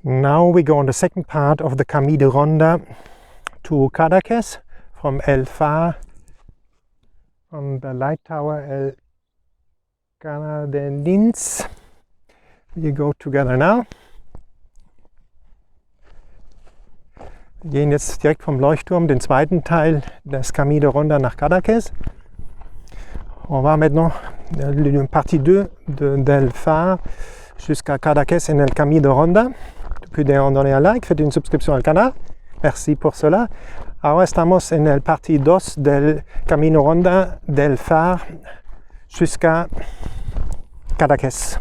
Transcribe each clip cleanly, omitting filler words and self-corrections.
Now we go on the second part of the Cami de Ronda to Cadaques from El Far, from the light tower El Cadaques. We go together now. Wir gehen jetzt direkt vom Leuchtturm, den zweiten Teil des Cami de Ronda nach Cadaques. On va maintenant une partie 2 d'El Far jusqu'à Cadaques en el Cami de Ronda. Pueden donner un like, faites une subscription al canal. Merci por cela. Ahora estamos en el parte 2 del Camino Ronda del Far jusqu'à Cadaques.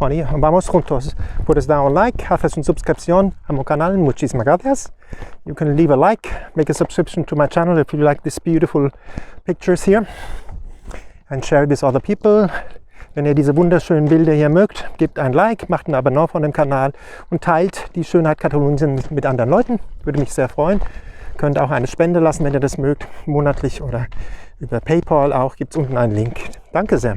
Vamos juntos. Puedes dar un like, haces una suscripción a mi canal. Muchísimas gracias. You can leave a like, make a subscription to my channel if you like these beautiful pictures here. And share it with other people. Wenn ihr diese wunderschönen Bilder hier mögt, gebt ein Like, macht ein Abonnement von dem Kanal und teilt die Schönheit Kataloniens mit anderen Leuten. Würde mich sehr freuen. Könnt auch eine Spende lassen, wenn ihr das mögt, monatlich oder über PayPal auch. Gibt es unten einen Link. Danke sehr.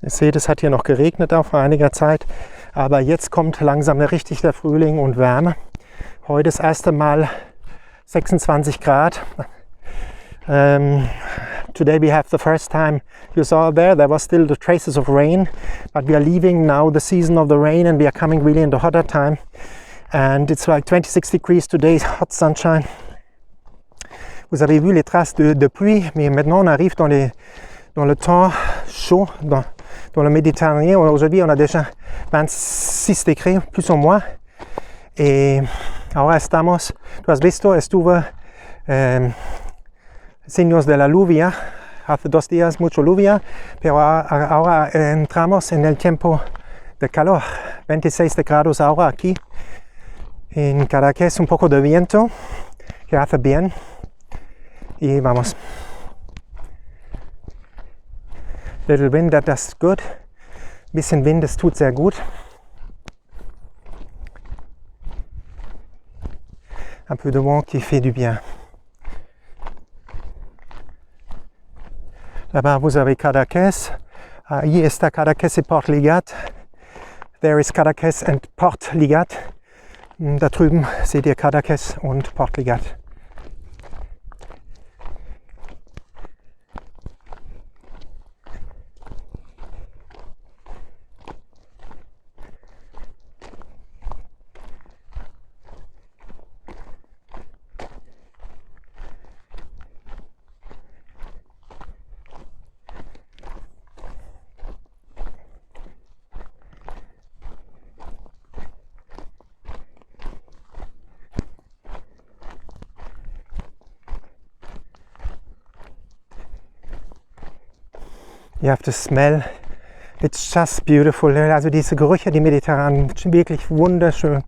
Ihr seht, es hat hier noch geregnet auch vor einiger Zeit, aber jetzt kommt langsam richtig der Frühling und Wärme. Heute das erste Mal 26 Grad. Today we have the first time, you saw there was still the traces of rain, but we are leaving now the season of the rain and we are coming really in the hotter time. And it's like 26 degrees today, hot sunshine. Vous avez vu les traces de pluie, mais maintenant on arrive dans le temps chaud, dans le Méditerranée. Aujourd'hui, on a déjà 26 degrés, plus ou moins. Y ahora estamos, tú has visto, estuvo signos de la lluvia. Hace 2 días mucho lluvia, pero ahora entramos en el tiempo de calor. 26 grados ahora aquí. En Cadaques un poco de viento, que hace bien. Y vamos. Little wind, that's good. Bisschen Wind, das tut sehr gut. Un peu de vent qui fait du bien. Là-bas, vous avez Cadaques. Hier está Cadaques et Port Ligat. There is Cadaques and Port Ligat. Da drüben seht ihr Cadaques und Port Ligat. You have to smell. It's just beautiful. Also diese Gerüche, die mediterranen, wirklich wunderschön.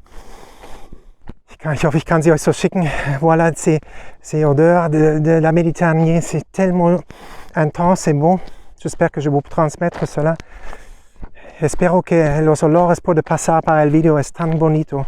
Ich hoffe, ich kann sie euch so schicken. Voilà, ces odeurs de la Méditerranée, c'est tellement intense et bon. J'espère que je vais vous transmettre cela. Espero que los olores pueden pasar para el video. Es tan bonito.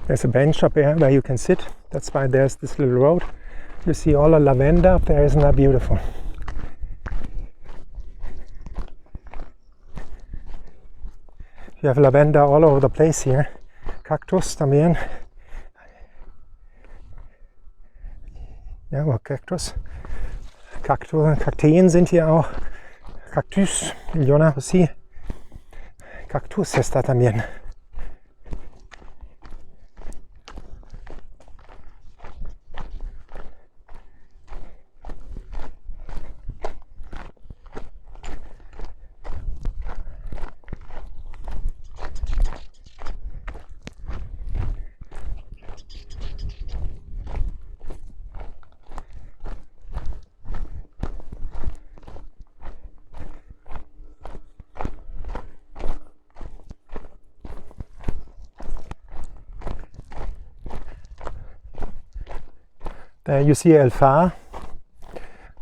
There's a bench up here where you can sit. That's why there's this little road. You see all the lavender up there, isn't that beautiful? You have lavender all over the place here. Cactus también. Ja, aber Cactus. Kakteen sind hier auch. Cactus, Leona, sí. Cactus está también. There you see El Far.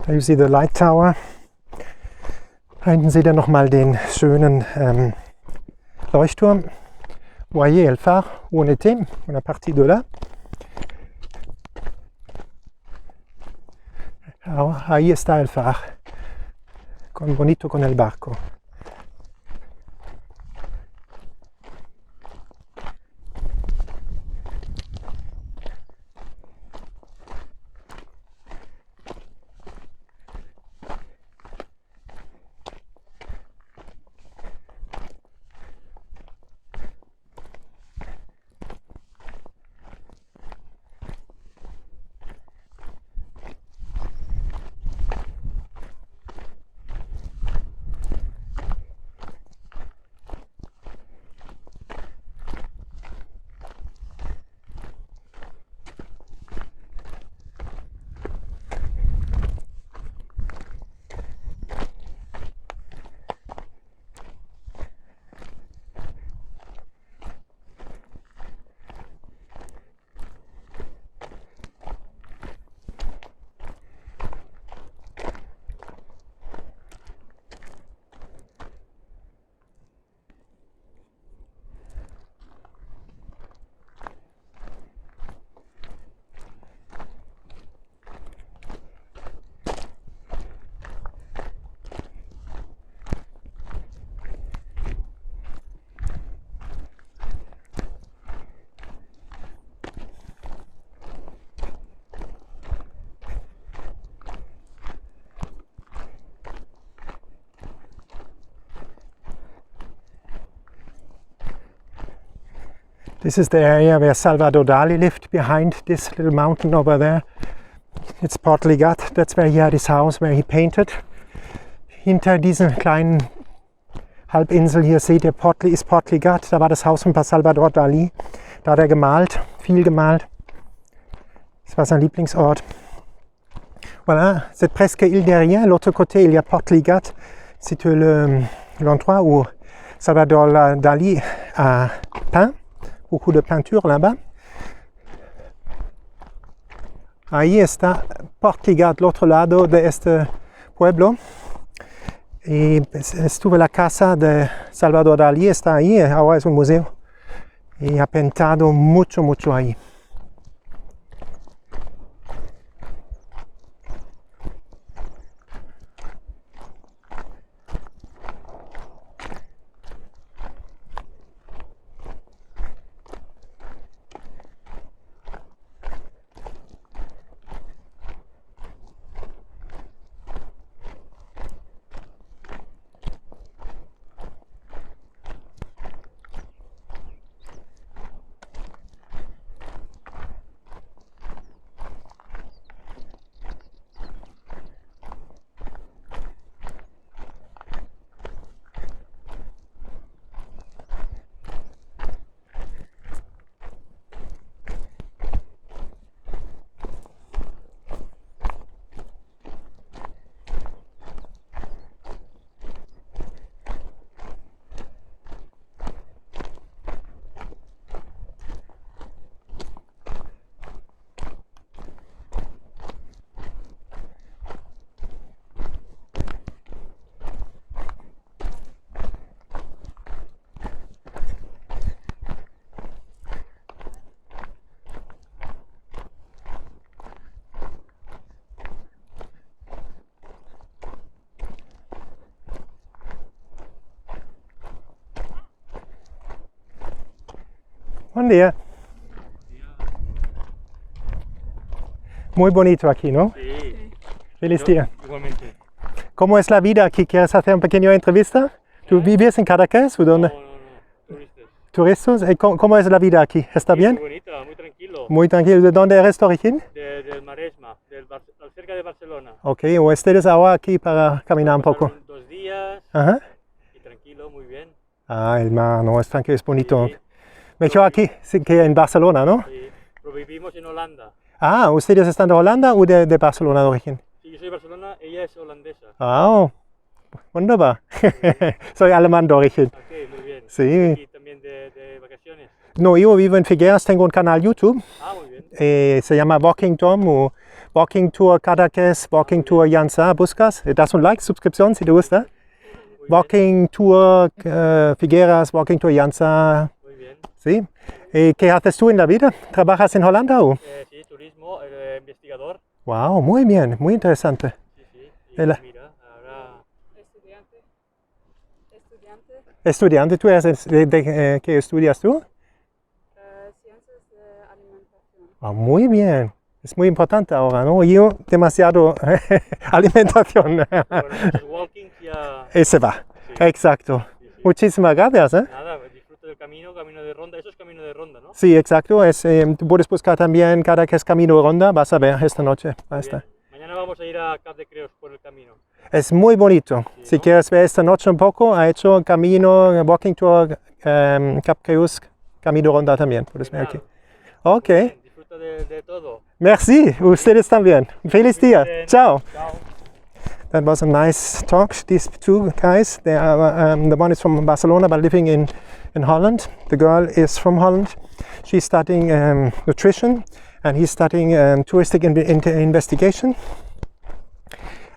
There you see the light tower. Da hinten seht ihr nochmal den schönen Leuchtturm. Voyez El Far, où on était. On est parti de là. Ahí está El Far. Bonito con el barco. This is the area where Salvador Dali lived, behind this little mountain over there. It's Portligat, that's where he had his house, where he painted. Hinter dieser kleinen Halbinsel hier seht ihr, ist Portligat, da war das Haus von Salvador Dali. Da hat er gemalt, viel gemalt. Das war sein Lieblingsort. Voilà, c'est presque île derrière. L'autre côté, il y a Portligat. C'est l'endroit où Salvador Dali a peint. Beaucoup de peinture là-bas. Ahí está Portligat, l'autre lado de este pueblo. Y estuve la casa de Salvador Dalí, está ahí, ahora es un museo. Y ha pintado mucho, mucho ahí. Buen día. Muy bonito aquí, ¿no? Sí. Feliz día. Igualmente. ¿Cómo es la vida aquí? ¿Quieres hacer una pequeña entrevista? ¿Tú vives en Cadaques o dónde? No, turistas. ¿Turistas? ¿Cómo es la vida aquí? ¿Está bien? Muy bonita, muy tranquilo. Muy tranquilo. ¿De dónde eres de origen? Del Maresma, cerca de Barcelona. Ok, o ustedes ahora aquí para caminar un poco. 2 días Ajá. y tranquilo, muy bien. Ah, el mar, no, es tranquilo, es bonito. Sí. Mejor aquí sí, que en Barcelona, ¿no? Sí. Pero vivimos en Holanda. Ah, ¿ustedes están de Holanda o de Barcelona de origen? Sí, yo soy de Barcelona, ella es holandesa. Ah, wunderbar. Soy alemán de origen. Ok, muy bien. Sí. Aquí también de vacaciones. No, yo vivo en Figueras, tengo un canal YouTube. Ah, muy bien. Se llama Walking Tom o Walking Tour Cadaques, Walking Tour Llança. Buscas, das un like, suscripción si te gusta. Muy Walking Tour Figueras, Walking Tour Llança. Muy bien. ¿Sí? ¿Qué haces tú en la vida? ¿Trabajas en Holanda o? Sí, turismo, investigador. Wow, muy bien, muy interesante. Sí, sí. Y Mira, ahora... estudiante, ¿tú eres qué estudias tú? Ciencias de alimentación. Ah, muy bien. Es muy importante ahora, ¿no? Yo demasiado alimentación. Bueno, muchos walking ya... Ese va. Sí. Exacto. Sí, sí. Muchísimas gracias. Nada, disfruto del camino de Ronda. Eso es camino de Ronda, ¿no? Sí, exacto. Tú puedes buscar también Cadaques Camino Ronda. Vas a ver esta noche. Ahí está. Bien. Mañana vamos a ir a Cadaques por el camino. Es muy bonito. Sí, Si ¿no? quieres ver esta noche un poco, ha hecho camino, walking tour, Cadaques Camino Ronda también. Puedes ver aquí. Ok. Bien, disfruta de todo. Merci. Ustedes también. Feliz día. Bien. Ciao. Chao. That was a nice talk. These two guys, they are, the one is from Barcelona but living in Holland. The girl is from Holland. She's studying nutrition and he's studying touristic investigation.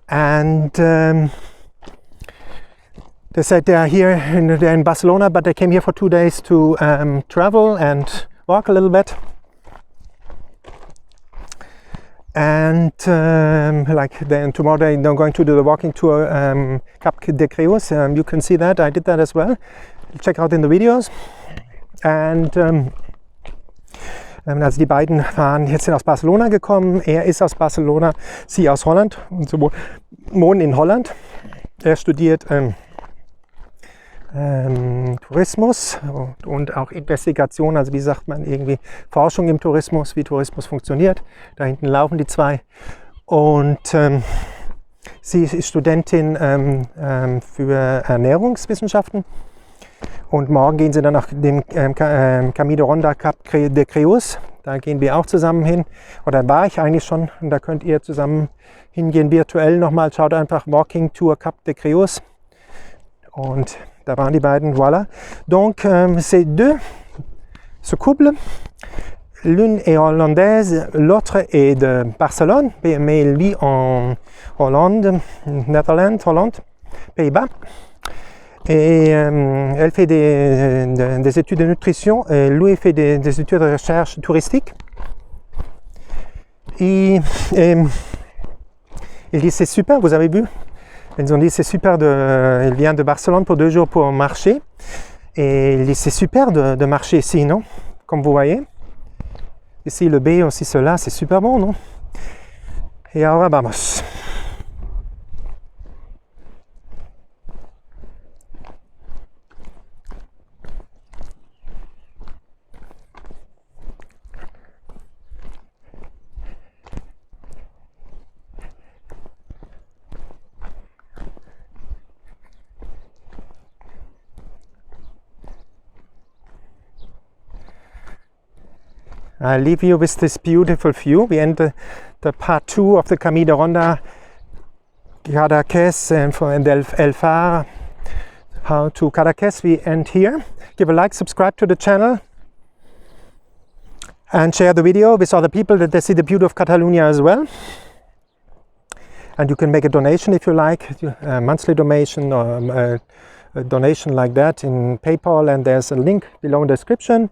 And they said they are here, they're in Barcelona, but they came here for 2 days to travel and walk a little bit. And like then tomorrow they're going to do the walking tour Cadaques Costa. You can see that I did that as well. Check out in the videos. And also die beiden waren jetzt aus Barcelona gekommen. Er ist aus Barcelona, sie aus Holland. Und sie wohnen in Holland. Er studiert Tourismus und auch Investigation, also wie sagt man irgendwie Forschung im Tourismus, wie Tourismus funktioniert. Da hinten laufen die zwei. Und sie ist Studentin für Ernährungswissenschaften. Und morgen gehen sie dann nach dem Camino Ronda Cadaques Costa. Da gehen wir auch zusammen hin. Oder war ich eigentlich schon. Und da könnt ihr zusammen hingehen virtuell nochmal. Schaut einfach Walking Tour Cadaques Costa. Und da waren die beiden, voilà. Donc, c'est deux, ce couple. L'une est hollandaise, l'autre est de Barcelone, mais elle vit en Hollande, Netherlands, Hollande, Pays-Bas. Et elle fait des études de nutrition, et lui fait des études de recherche touristique. Et il dit c'est super, vous avez vu? Ils ont dit c'est super, il vient de Barcelone pour 2 jours pour marcher. Et il dit c'est super de marcher ici, non? Comme vous voyez. Ici le B, aussi cela, c'est super bon, non? Et ahora vamos. I leave you with this beautiful view. We end the part 2 of the Camino Ronda Cadaques and El Far. How to Cadaques. We end here. Give a like, subscribe to the channel, and share the video with other people that they see the beauty of Catalonia as well. And you can make a donation if you like, a monthly donation or a donation like that in PayPal, and there's a link below in the description.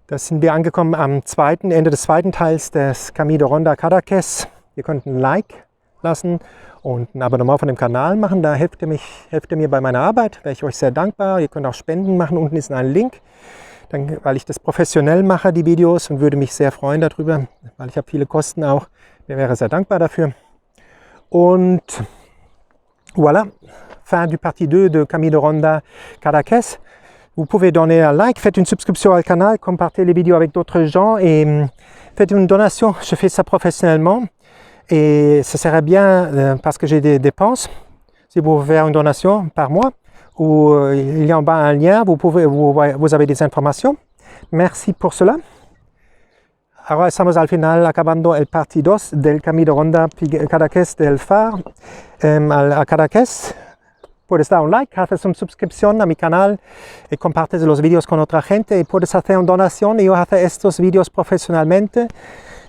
Da sind wir angekommen am Ende des zweiten Teils des Camino Ronda Cadaques. Ihr könnt ein Like lassen und ein Abonnement von dem Kanal machen. Da helft ihr mir bei meiner Arbeit. Wäre ich euch sehr dankbar. Ihr könnt auch Spenden machen. Unten ist ein Link. weil ich das professionell mache, die Videos, und würde mich sehr freuen darüber, weil ich habe viele Kosten auch. Ich wäre sehr dankbar dafür. Und voilà, fin du partie 2 de Cami de Ronda Cadaques. Vous pouvez donner un like, faites une subscription au canal, compartez les vidéos avec d'autres gens et faites une donation. Je fais ça professionnellement et ça serait bien parce que j'ai des dépenses. Si vous pouvez faire une donation par mois, ou il y a en bas un lien, vous avez des informations. Merci pour cela. Ahora estamos al final acabando el parte 2 del Cami de Ronda Cadaques del Far a Cadaques. Puedes dar un like, haces una suscripción a mi canal y compartes los vídeos con otra gente y puedes hacer una donación y yo hago estos vídeos profesionalmente.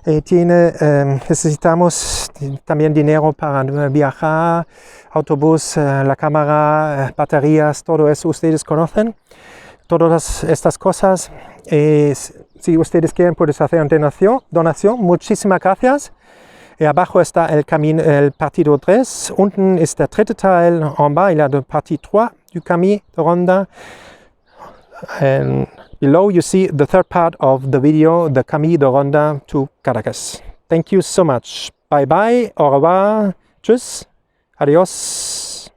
Necesitamos también dinero para viajar, autobús, la cámara, baterías, todo eso ustedes conocen. Todas estas cosas. Si ustedes quieren, pueden hacer una donación. Muchísimas gracias. Y abajo está el partido 3. Unten ist der dritte Teil. En bas, il y a le partie 3 du Cami de Ronda. And below, you see the third part of the video, the Cami de Ronda to Cadaques. Thank you so much. Bye bye. Au revoir. Tschüss. Adios.